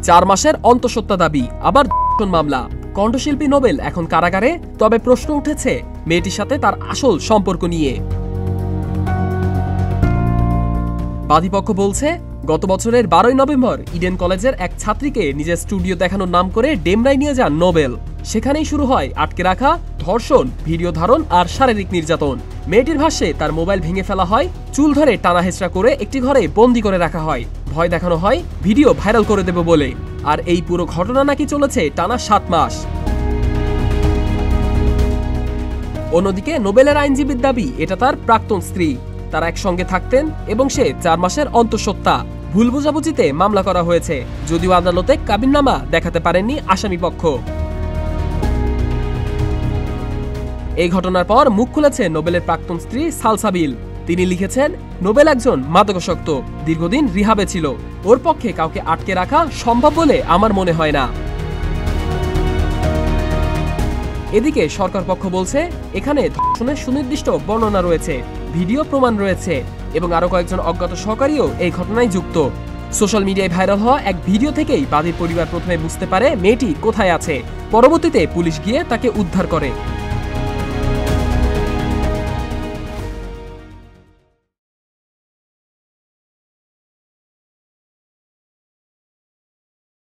4 মাসের অন্তঃসত্ত্বা দাবি, আবার ধর্ষণ মামলা। কণ্ঠশিল্পী নোবেল এখন কারাগারে, তবে প্রশ্ন উঠেছে মেয়েটির সাথে তার আসল সম্পর্ক নিয়ে। বাদীপক্ষ বলছে, গত বছরের 12 নভেম্বর ইডেন কলেজের এক ছাত্রীকে নিজের স্টুডিও দেখানোর নাম করে ডেমরায় নিয়ে যান নোবেল। সেখানেই শুরু হয় আটকে রাখা, ধর্ষণ, ভিডিও ধারণ আর শারীরিক নির্যাতন। মেয়েটির ভাষ্যে তার মোবাইল ভেঙে ফেলা হয়, চুল ধরে টানা হেঁচড়া করে একটি ঘরে বন্দি করে রাখা হয়, ভয় দেখানো হয় ভিডিও ভাইরাল করে দেবে বলে। আর এই পুরো ঘটনা নাকি চলেছে টানা 7 মাস। অন্যদিকে নোবেলের আইনজীবীর দাবি এটা তার প্রাক্তন স্ত্রী, তারা একসঙ্গে থাকতেন এবং সে 4 মাসের অন্তঃসত্ত্বা। ভুল বোঝাবুঝিতে মামলা করা হয়েছে, যদিও আদালতে কাবিননামা দেখাতে পারেননি আসামিপক্ষ। এই ঘটনার পর মুখ খুলেছে নোবেলের প্রাক্তন স্ত্রী সালসাবিল। তিনি লিখেছেন, নোবেল একজন মাদকাসক্ত, দীর্ঘদিন রিহাবে ছিল। ওর পক্ষে কাউকে আটকে রাখা সম্ভব বলে আমার মনে হয় না। এদিকে সরকার পক্ষ বলছে, এখানে ধর্ষণের সুনির্দিষ্ট বর্ণনা রয়েছে, ভিডিও প্রমাণ রয়েছে এবং আরো কয়েকজন অজ্ঞাত সহকারীও এই ঘটনায় যুক্ত। সোশ্যাল মিডিয়ায় ভাইরাল হওয়া এক ভিডিও থেকেই বাদীর পরিবার প্রথমে বুঝতে পারে মেয়েটি কোথায় আছে। পরবর্তীতে পুলিশ গিয়ে তাকে উদ্ধার করে।